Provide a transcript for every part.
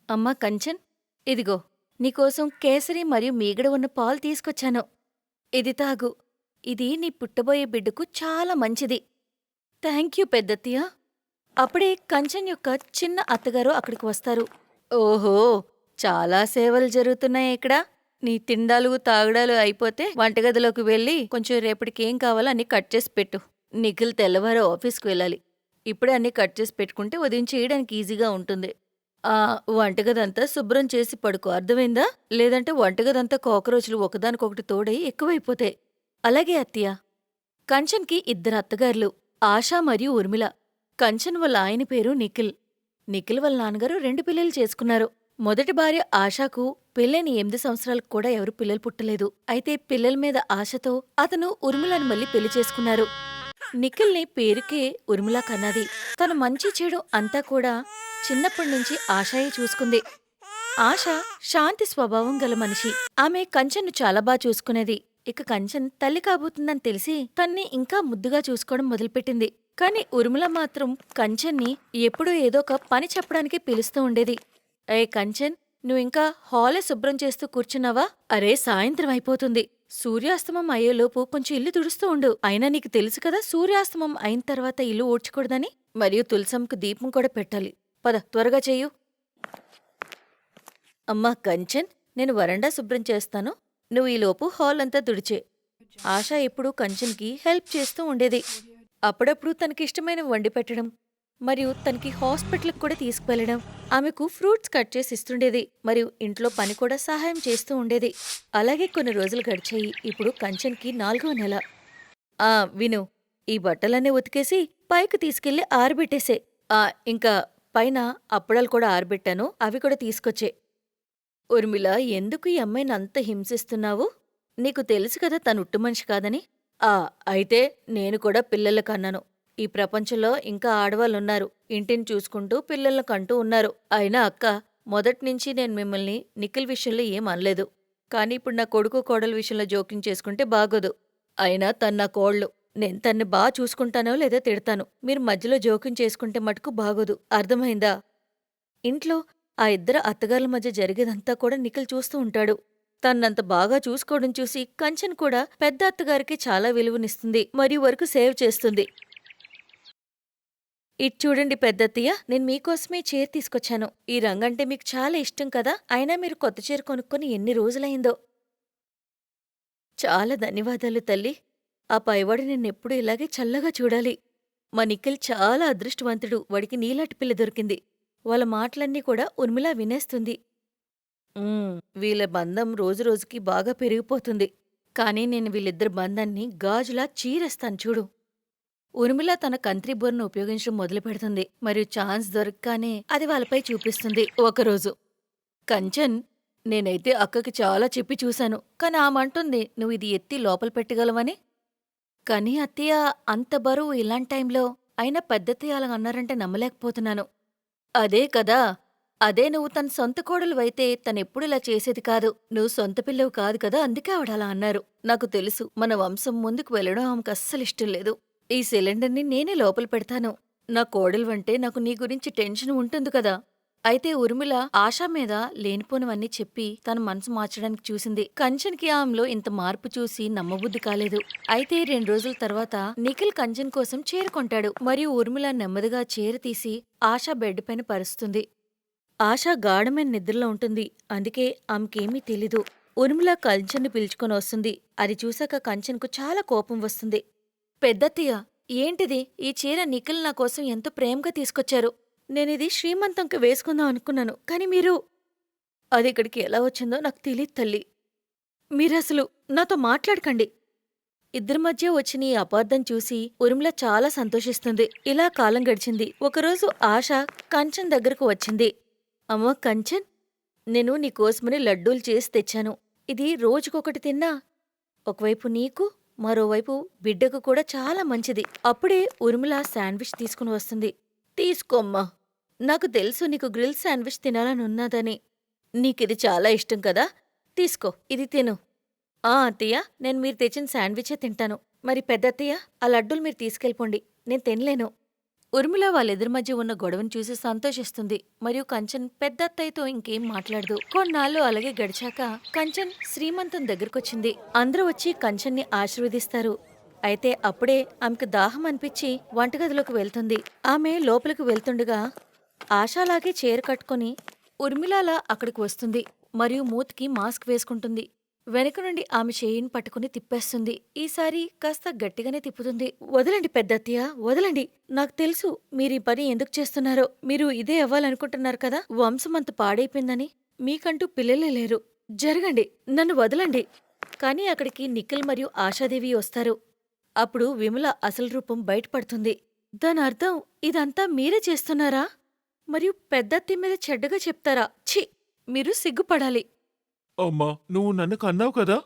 అమ్మా కంచన్, ఇదిగో నీకోసం కేసరి మరియు మీగడ ఉన్న పాలు తీసుకొచ్చాను. ఇది తాగు. ఇది నీ పుట్టబోయే బిడ్డకు చాలా మంచిది. థాంక్యూ పెద్దత్తయ్య. అప్పుడే కంచన్ యొక్క చిన్న అత్తగారు అక్కడికి వస్తారు. ఓహో, చాలా సేవలు జరుగుతున్నాయి ఇక్కడ. నీ తిండాలు తాగడాలు అయిపోతే వంటగదిలోకి వెళ్ళి కొంచెం రేపటికేం కావాలో అన్నీ కట్ చేసి పెట్టు. నిఖిల్ తెల్లవారు ఆఫీస్కి వెళ్ళాలి. ఇప్పుడే అన్నీ కట్ చేసి పెట్టుకుంటే ఉదయం చేయడానికి ఈజీగా ఉంటుంది. వంటగదంతా శుభ్రం చేసి పడుకో, అర్థమైందా? లేదంటే వంటగదంతా కాకరోచులు ఒకదానికొకటి తోడై ఎక్కువైపోతాయి. అలాగే అత్తయ్య. కంచన్కి ఇద్దరు అత్తగార్లు, ఆశా మరియు ఉర్మిళ. కంచన్ వాళ్ళ ఆయన పేరు నిఖిల్. నిఖిల్ వాళ్ళ నాన్నగారు 2 పిల్లలు చేసుకున్నారు. మొదటి భార్య ఆశాకు పెళ్ళైన 8 సంవత్సరాలకు కూడా ఎవరు పిల్లలు పుట్టలేదు. అయితే పిల్లల మీద ఆశతో అతను ఉర్మిళని మళ్ళీ పెళ్లి చేసుకున్నారు. నిఖిల్ని పేరుకే ఉర్మిళ కన్నది. తన మంచి చెడు అంతా కూడా చిన్నప్పటినుంచి ఆశాయే చూసుకుంది. ఆశ శాంతి స్వభావం గల మనిషి. ఆమె కంచన్ను చాలా బాగా చూసుకునేది. ఇక కంచన్ తల్లి కాబోతుందని తెలిసి తన్ని ఇంకా ముద్దుగా చూసుకోవడం మొదలుపెట్టింది. కాని ఉర్మిళ మాత్రం కంచన్ని ఎప్పుడూ ఏదో ఒక పని చెప్పడానికి పిలుస్తూ ఉండేది. ఏ కంచన్, నువ్వింకా హాలే శుభ్రం చేస్తూ కూర్చున్నావా? అరే, సాయంత్రం అయిపోతుంది. సూర్యాస్తమం అయ్యేలోపు కొంచెం ఇల్లు తుడుస్తూ ఉండు. అయినా నీకు తెలుసు కదా, సూర్యాస్తమం అయిన తర్వాత ఇల్లు ఊడ్చకూడదని. మరియు తులసంకు దీపం కూడా పెట్టాలి. పద, త్వరగా చెయ్యు. అమ్మా కంచన్, నేను వరండా శుభ్రం చేస్తాను. నువ్వు ఈలోపు హాల్ అంతా తుడిచే. ఆశ ఎప్పుడూ కంచన్కి హెల్ప్ చేస్తూ ఉండేది. అప్పుడప్పుడు తనకిష్టమైన వండి పెట్టడం మరియు తనకి హాస్పిటల్కి కూడా తీసుకువెళ్లడం, ఆమెకు ఫ్రూట్స్ కట్ చేసి ఇస్తుండేది మరియు ఇంట్లో పని కూడా సహాయం చేస్తూ ఉండేది. అలాగే కొన్ని రోజులు గడిచాయి. ఇప్పుడు కంచన్కి 4వ నెల. విను, ఈ బట్టలన్నీ ఉతికేసి పైకి తీసుకెళ్లి ఆరబెట్టేసే. ఇంకా పైన అప్పడాలు కూడా ఆరబెట్టాను, అవి కూడా తీసుకొచ్చే. ఉర్మిళ, ఎందుకు ఈ అమ్మాయిని అంత హింసిస్తున్నావు? నీకు తెలుసు కదా తనుట్టు మనిషి కాదని. అయితే నేను కూడా పిల్లల కన్నాను. ఈ ప్రపంచంలో ఇంకా ఆడవాళ్ళున్నారు. ఇంటిని చూసుకుంటూ పిల్లలను కంటూ ఉన్నారు. అయినా అక్క, మొదట్నుంచి నేను మిమ్మల్ని నిఖిల్ విషయంలో ఏం అనలేదు. కానీ ఇప్పుడు నా కొడుకు కోడల విషయంలో జోక్యం చేసుకుంటే బాగోదు. అయినా తన కోళ్ళు. నేను తన్ని బాగా చూసుకుంటానో లేదా తిడతాను. మీరు మధ్యలో జోక్యం చేసుకుంటే మటుకు బాగోదు, అర్థమైందా? ఇంట్లో ఆ ఇద్దరు అత్తగార్ల మధ్య జరిగేదంతా కూడా నిఖిల్ చూస్తూ ఉంటాడు. తన్నంత బాగా చూసుకోవడం చూసి కంచన్ కూడా పెద్ద అత్తగారికి చాలా విలువనిస్తుంది మరియు వరకు సేవ్ చేస్తుంది. ఇటు చూడండి పెద్దత్తయ్య, నేను మీకోసమే చీర తీసుకొచ్చాను. ఈ రంగంటే మీకు చాలా ఇష్టం కదా, అయినా మీరు కొత్త చీర కొనుక్కొని ఎన్ని రోజులైందో. చాలా ధన్యవాదాలు తల్లి. ఆ పైవాడు నిన్నెప్పుడు ఇలాగే చల్లగా చూడాలి. మా నిఖిల్ చాలా అదృష్టవంతుడు. వాడికి నీలాటి పిల్ల దొరికింది. వాళ్ళ మాటలన్నీ కూడా ఉర్మిళ వినేస్తుంది. వీళ్ళ బంధం రోజురోజుకి బాగా పెరిగిపోతుంది. కానీ నేను వీళ్ళిద్దరి బంధాన్ని గాజులా చీరేస్తాను చూడు. ఉర్మిళ తన కంత్రి బోర్ను ఉపయోగించడం మొదలు పెడుతుంది మరియు ఛాన్స్ దొరకగానే అది వాళ్ళపై చూపిస్తుంది. ఒకరోజు, కంచన్, నేనైతే అక్కకి చాలా చెప్పి చూశాను, కాని ఆమంటుంది నువ్వు ఇది ఎత్తి లోపల పెట్టగలవని. కానీ అత్తయ్య, అంత బరువు ఇలాంటి టైంలో. అయినా పెద్దత్తయ్య అలా అన్నారంటే నమ్మలేకపోతున్నాను. అదే కదా, అదే నువ్వు తన సొంత కోడలువైతే తనెప్పుడు ఇలా చేసేది కాదు. నువ్వు సొంత పిల్లవు కాదు కదా, అందుకే ఆవిడలా అన్నారు. నాకు తెలుసు, మన వంశం ముందుకు వెళ్ళడం ఆమెకు అస్సలిష్టం లేదు. ఈ సిలిండర్ని నేనే లోపల పెడతాను. నా కోడలువంటే నాకు నీ గురించి టెన్షన్ ఉంటుంది కదా. అయితే ఉర్మిళ ఆశా మీద లేనిపోనివన్నీ చెప్పి తన మనసు మార్చడానికి చూసింది. కంచన్కి ఆమెలో ఇంత మార్పు చూసి నమ్మబుద్ధి కాలేదు. అయితే 2 రోజుల తర్వాత నిఖిల్ కంచన్ కోసం చీర కొంటాడు మరియు ఉర్మిళ నెమ్మదిగా చీర తీసి ఆశా బెడ్ పైన పరుస్తుంది. ఆశ గాఢమైన నిద్రలో ఉంటుంది, అందుకే ఆమెకేమీ తెలీదు. ఉర్మిళ కంచన్ను పిలుచుకొని వస్తుంది. అది చూశాక కంచన్కు చాలా కోపం వస్తుంది. పెద్దత్తయ్య, ఏంటిది? ఈ చీర నిఖిల్ నా కోసం ఎంతో ప్రేమగా తీసుకొచ్చారు. నేనిది శ్రీమంతంకి వేసుకుందాం అనుకున్నాను, కాని మీరు. అది ఇక్కడికి ఎలా వచ్చిందో నాకు తెలీదు తల్లి. మీరసలు నాతో మాట్లాడకండి. ఇద్దరి మధ్య వచ్చిన ఈ అపార్థం చూసి ఉర్మిళ చాలా సంతోషిస్తుంది. ఇలా కాలం గడిచింది. ఒకరోజు ఆశ కంచన్ దగ్గరకు వచ్చింది. అమ్మా కంచన్, నేను నీకోసమని లడ్డూలు చేసి తెచ్చాను. ఇది రోజుకొకటి తిన్నా ఒకవైపు నీకు, మరోవైపు బిడ్డకు కూడా చాలా మంచిది. అప్పుడే ఉర్మిళ శాండ్విచ్ తీసుకుని వస్తుంది. తీసుకోమ్మా. నాకు తెలుసు నీకు గ్రిల్ శాండ్విచ్ తినాలని ఉన్నదని. నీకిది చాలా ఇష్టం కదా, తీసుకో, ఇది తిను. అత్తయ్య, నేను మీరు తెచ్చిన శాండ్విచే తింటాను. మరి పెద్దత్తయ్య, ఆ లడ్డూలు మీరు తీసుకెళ్ళిపోండి, నేను తినలేను. ఉర్మిళ వాళ్ళిద్దరి మధ్య ఉన్న గొడవను చూసి సంతోషిస్తుంది మరియు కంచన్ పెద్దత్తయ్యతో ఇంకేం మాట్లాడదు. కొన్నాళ్ళు అలాగే గడిచాక కంచన్ శ్రీమంతం దగ్గరకొచ్చింది. అందరూ వచ్చి కంచన్ని ఆశీర్వదిస్తారు. అయితే అప్పుడే ఆమెకు దాహం అనిపించి వంటగదిలోకి వెళ్తుంది. ఆమె లోపలికి వెళ్తుండగా ఆశాలాగే చీర కట్టుకుని ఉర్మిళలా అక్కడికి వస్తుంది మరియు మూతికి మాస్క్ వేసుకుంటుంది. వెనక నుండి ఆమె చేయిని పట్టుకుని తిప్పేస్తుంది. ఈసారి కాస్త గట్టిగానే తిప్పుతుంది. వదలండి పెద్దత్తయ్య, వదలండి. నాకు తెలుసు మీరీ పని ఎందుకు చేస్తున్నారో. మీరు ఇదే అవ్వాలనుకుంటున్నారు కదా. వంశమంత పాడైపోయిందని. మీకంటూ పిల్లలే లేరు. జరగండి, నన్ను వదలండి. కాని అక్కడికి నిఖిల్ మరియు ఆశాదేవి వస్తారు. అప్పుడు విమల అసలు రూపం బయటపడుతుంది. దానర్థం ఇదంతా మీరే చేస్తున్నారా? మరియు పెద్దత్తయ్య మీద చెడ్డగా చెప్తారా? ఛీ, మీరు సిగ్గుపడాలి. అమ్మా, నువ్వు నన్ను కన్నావు కదా,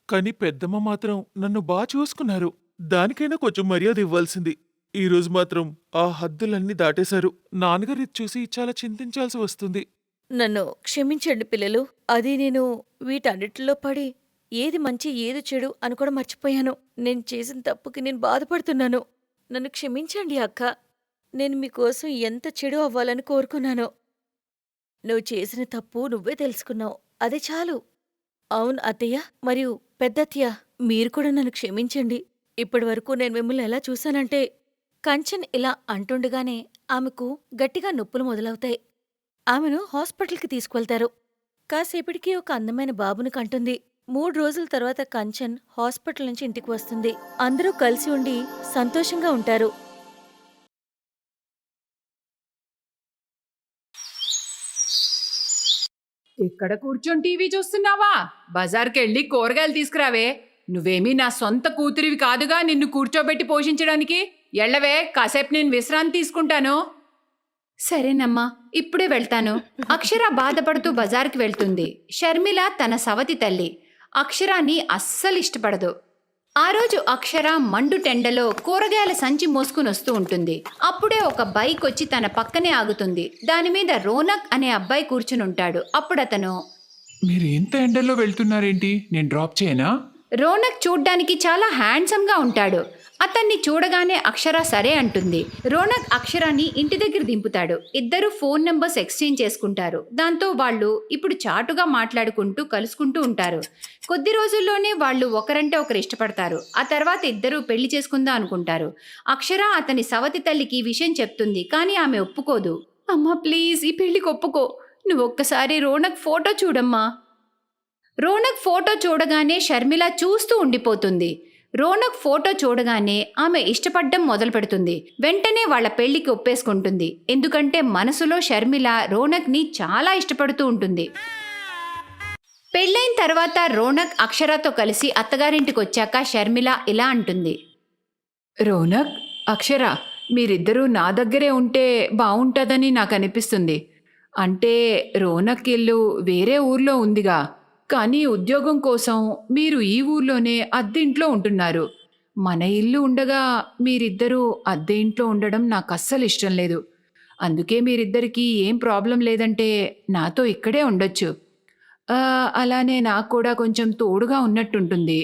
కాని పెద్దమ్మ మాత్రం నన్ను చూసుకున్నారు. దానికైనా కొంచెం మర్యాద ఇవ్వాల్సింది. ఈరోజు మాత్రం ఆ హద్దులన్నీ దాటేశారు. నాన్నగారు ఇది చూసి చాలా చింతించాల్సి వస్తుంది. నన్ను క్షమించండి పిల్లలు. అది నేను వీటన్నిటిలో పడి ఏది మంచి ఏది చెడు అని కూడా మర్చిపోయాను. నేను చేసిన తప్పుకి నేను బాధపడుతున్నాను. నన్ను క్షమించండి అక్క. నేను మీకోసం ఎంత చెడు అవ్వాలని కోరుకున్నానో. నువ్వు చేసిన తప్పు నువ్వే తెలుసుకున్నావు, అది చాలు. అవును అత్తయ్య మరియు పెద్దత్తయ్య, మీరు కూడా నన్ను క్షమించండి. ఇప్పటివరకు నేను మిమ్మల్ని ఎలా చూశానంటే. కంచన్ ఇలా అంటుండగానే ఆమెకు గట్టిగా నొప్పులు మొదలవుతాయి. ఆమెను హాస్పిటల్కి తీసుకువెళ్తారు. కాసేపటికి ఒక అందమైన బాబును కంటుంది. 3 రోజుల తర్వాత కంచన్ హాస్పిటల్ నుంచి ఇంటికి వస్తుంది. అందరూ కలిసి ఉండి సంతోషంగా ఉంటారు. ఇక్కడ కూర్చొని టీవీ చూస్తున్నావా? బజార్కెళ్ళి కూరగాయలు తీసుకురావే. నువ్వేమీ నా సొంత కూతురివి కాదుగా నిన్ను కూర్చోబెట్టి పోషించడానికి. ఎళ్ళవే, కాసేపు నేను విశ్రాంతి తీసుకుంటాను. సరేనమ్మా, ఇప్పుడే వెళ్తాను. అక్షర బాధపడుతూ బజార్కి వెళ్తుంది. షర్మిల తన సవతి తల్లి. అక్షరాన్ని అస్సలు ఇష్టపడదు. ఆ రోజు అక్షర మండు టెండలో కూరగాయల సంచి మోసుకుని వస్తూ ఉంటుంది. అప్పుడే ఒక బైక్ వచ్చి తన పక్కనే ఆగుతుంది. దానిమీద రోనక్ అనే అబ్బాయి కూర్చునుంటాడు. అప్పుడతను, మీరు ఇంత ఎండల్లో వెళ్తున్నారేంటి? నేను డ్రాప్ చేయనా? రోనక్ చూడ్డానికి చాలా హ్యాండ్సమ్గా ఉంటాడు. అతన్ని చూడగానే అక్షర సరే అంటుంది. రోనక్ అక్షరాన్ని ఇంటి దగ్గర దింపుతాడు. ఇద్దరు ఫోన్ నెంబర్స్ ఎక్స్చేంజ్ చేసుకుంటారు. దాంతో వాళ్ళు ఇప్పుడు చాటుగా మాట్లాడుకుంటూ కలుసుకుంటూ ఉంటారు. కొద్ది రోజుల్లోనే వాళ్ళు ఒకరంటే ఒకరు ఇష్టపడతారు. ఆ తర్వాత ఇద్దరూ పెళ్లి చేసుకుందాం అనుకుంటారు. అక్షర అతని సవతి తల్లికి ఈ విషయం చెప్తుంది. కానీ ఆమె ఒప్పుకోదు. అమ్మా ప్లీజ్, ఈ పెళ్లికి ఒప్పుకో. నువ్వు ఒక్కసారి రోనక్ ఫోటో చూడమ్మా. రోనక్ ఫోటో చూడగానే షర్మిల చూస్తూ ఉండిపోతుంది. రోనక్ ఫోటో చూడగానే ఆమె ఇష్టపడ్డం మొదలు పెడుతుంది. వెంటనే వాళ్ల పెళ్లికి ఒప్పేసుకుంటుంది. ఎందుకంటే మనసులో షర్మిల రోనక్ని చాలా ఇష్టపడుతూ ఉంటుంది. పెళ్ళైన తర్వాత రోనక్ అక్షరతో కలిసి అత్తగారింటికి వచ్చాక షర్మిల ఇలా అంటుంది. రోనక్, అక్షర, మీరిద్దరూ నా దగ్గరే ఉంటే బావుంటుందని నాకు అనిపిస్తుంది. అంటే రోనక్ ఇల్లు వేరే ఊర్లో ఉందిగా, కానీ ఉద్యోగం కోసం మీరు ఈ ఊర్లోనే అద్దె ఇంట్లో ఉంటున్నారు. మన ఇల్లు ఉండగా మీరిద్దరూ అద్దె ఇంట్లో ఉండడం నాకు అస్సలు ఇష్టం లేదు. అందుకే మీరిద్దరికీ ఏం ప్రాబ్లం లేదంటే నాతో ఇక్కడే ఉండొచ్చు. అలానే నాకు కూడా కొంచెం తోడుగా ఉన్నట్టుంటుంది.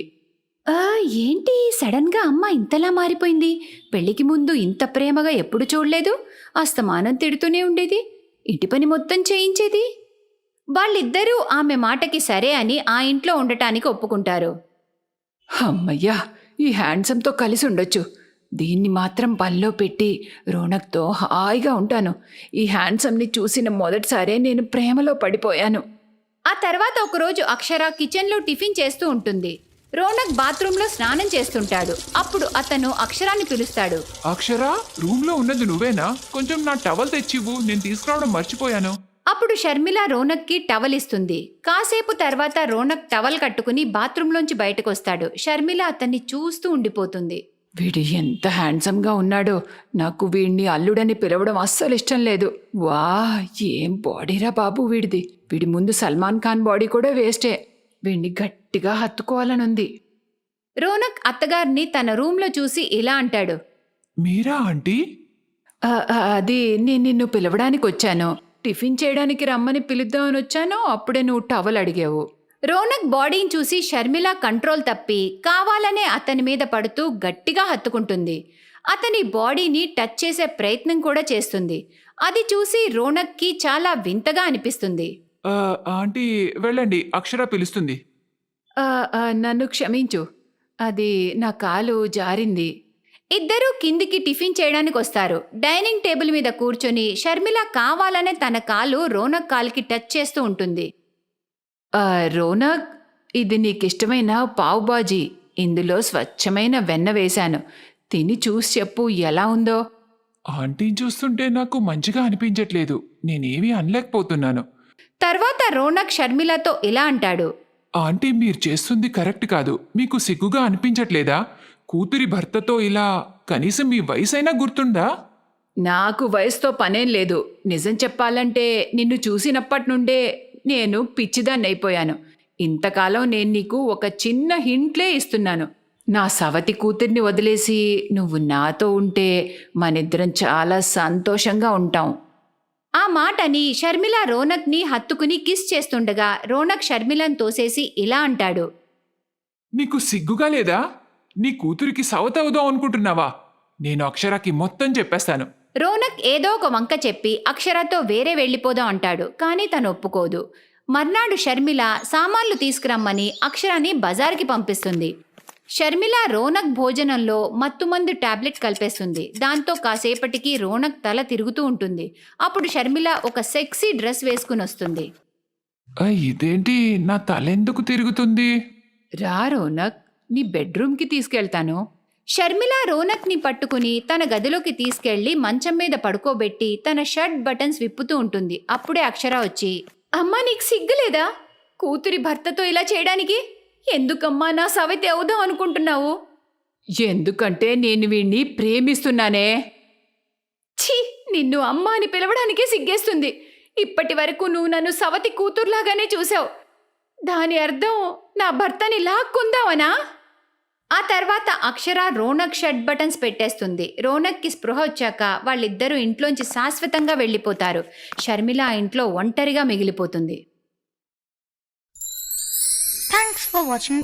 ఏంటి సడన్గా అమ్మ ఇంతలా మారిపోయింది? పెళ్లికి ముందు ఇంత ప్రేమగా ఎప్పుడు చూడలేదు. అస్తమానం తిడుతూనే ఉండేది, ఇంటి పని మొత్తం చేయించేది. వాళ్ళిద్దరూ ఆమె మాటకి సరే అని ఆ ఇంట్లో ఉండటానికి ఒప్పుకుంటారు. అమ్మయ్యా, ఈ హ్యాండ్సమ్తో కలిసి ఉండొచ్చు. దీన్ని మాత్రం పనిలో పెట్టి రోనక్తో హాయిగా ఉంటాను. ఈ హ్యాండ్సమ్ని చూసిన మొదటిసారే నేను ప్రేమలో పడిపోయాను. ఆ తర్వాత ఒకరోజు అక్షర కిచెన్లో టిఫిన్ చేస్తూ ఉంటుంది. రోనక్ బాత్రూంలో స్నానం చేస్తుంటాడు. అప్పుడు అతను అక్షరాన్ని పిలుస్తాడు. అక్షరా, రూమ్లో ఉన్నది నువ్వేనా? కొంచెం నా టవల్ తెచ్చివ్వు, నేను తీసుకురావడం మర్చిపోయాను. అప్పుడు షర్మిల రోనక్కి టవల్ ఇస్తుంది. కాసేపు తర్వాత రోనక్ టవల్ కట్టుకుని బాత్రూంలోంచి బయటకొస్తాడు. షర్మిల అతన్ని చూస్తూ ఉండిపోతుంది. వీడు ఎంత హ్యాండ్సమ్గా ఉన్నాడో. నాకు వీడిని అల్లుడని పిలవడం అస్సలు ఇష్టం లేదు. వా, ఏం బాడీరా బాబు వీడిది. వీడి ముందు సల్మాన్ ఖాన్ బాడీ కూడా వేస్టే. వీడిని గట్టిగా హత్తుకోవాలనుంది. రోనక్ అత్తగారిని తన రూంలో చూసి ఇలా అంటాడు. మీరా ఆంటీ? అది నేను నిన్ను పిలవడానికి వచ్చాను. టిఫిన్ చేయడానికి రమ్మని పిలుద్దామని వచ్చాను. అప్పుడే నువ్వు టవల్ అడిగావు. రోనక్ బాడీని చూసి షర్మిల కంట్రోల్ తప్పి కావాలనే అతని మీద పడుతూ గట్టిగా హత్తుకుంటుంది. అతని బాడీని టచ్ చేసే ప్రయత్నం కూడా చేస్తుంది. అది చూసి రోనక్కి చాలా వింతగా అనిపిస్తుంది. ఆంటీ వెళ్ళండి, అక్షర పిలుస్తుంది. నన్ను క్షమించు, అది నా కాలు జారింది. ఇద్దరూ కిందికి టిఫిన్ చేయడానికి వస్తారు. డైనింగ్ టేబుల్ మీద కూర్చొని షర్మిల కావాలనే తన కాలు రోనక్ కాలుకి టచ్ చేస్తూ ఉంటుంది. రోనక్, ఇది నీకిష్టమైన పావ్ బాజీ. ఇందులో స్వచ్ఛమైన వెన్న వేశాను. తిని చూసి చెప్పు ఎలా ఉందో. ఆంటీని చూస్తుంటే నాకు మంచిగా అనిపించట్లేదు. నేనేమీ అనలేకపోతున్నాను. తర్వాత రోనక్ షర్మిలతో ఇలా అంటాడు. ఆంటీ, మీరు చేస్తుంది కరెక్ట్ కాదు. మీకు సిగ్గుగా అనిపించట్లేదా? కూతురి భర్తతో ఇలా కనీసం మీ వయసైనా గుర్తుందా? నాకు వయసుతో పనేం లేదు. నిజం చెప్పాలంటే నిన్ను చూసినప్పటి నుండే నేను పిచ్చిదాన్నైపోయాను. ఇంతకాలం నేను నీకు ఒక చిన్న హింట్లే ఇస్తున్నాను. నా సవతి కూతుర్ని వదిలేసి నువ్వు నాతో ఉంటే మనిద్దరం చాలా సంతోషంగా ఉంటాం. ఆ మాటని షర్మిల రోనక్ని హత్తుకుని కిస్ చేస్తుండగా రోనక్ షర్మిలను తోసేసి ఇలా అంటాడు. నీకు సిగ్గుగా లేదా? నీ కూతురికి సవతవుదాం అనుకుంటున్నావా? నేను అక్షరాకి మొత్తం చెప్పేస్తాను. రోనక్ ఏదో ఒక వంక చెప్పి అక్షరతో వేరే వెళ్ళిపోదాం అంటాడు. కానీ తను ఒప్పుకోదు. మర్నాడు షర్మిల సామాన్లు తీసుకురమ్మని అక్షరాన్ని బజార్కి పంపిస్తుంది. షర్మిల రోనక్ భోజనంలో మత్తుమందు టాబ్లెట్ కలిపేస్తుంది. దాంతో కాసేపటికి రోనక్ తల తిరుగుతూ ఉంటుంది. అప్పుడు షర్మిల ఒక సెక్సీ డ్రెస్ వేసుకుని వస్తుంది. ఇదేంటి, నా తలెందుకు తిరుగుతుంది? రా రోనక్, నీ బెడ్రూమ్కి తీసుకెళ్తాను. షర్మిల రోనక్ని పట్టుకుని తన గదిలోకి తీసుకెళ్లి మంచం మీద పడుకోబెట్టి తన షర్ట్ బటన్స్ విప్పుతూ ఉంటుంది. అప్పుడే అక్షర వచ్చి, అమ్మా నీకు సిగ్గులేదా కూతురి భర్తతో ఇలా చేయడానికి? ఎందుకమ్మా నా సవతి అవుదాం అనుకుంటున్నావు? ఎందుకంటే నేను వీణ్ణి ప్రేమిస్తున్నానే. ఛీ, నిన్ను అమ్మ అని పిలవడానికే సిగ్గేస్తుంది. ఇప్పటి వరకు నువ్వు నన్ను సవతి కూతుర్లాగానే చూసావు. దాని అర్థం నా భర్తని లాక్కుందావనా? ఆ తర్వాత అక్షర రోనక్ షర్ట్ బటన్స్ పెట్టేస్తుంది. రోనక్కి స్పృహ వచ్చాక వాళ్ళిద్దరూ ఇంట్లోంచి శాశ్వతంగా వెళ్ళిపోతారు. షర్మిల ఆ ఇంట్లో ఒంటరిగా మిగిలిపోతుంది. Thanks for watching.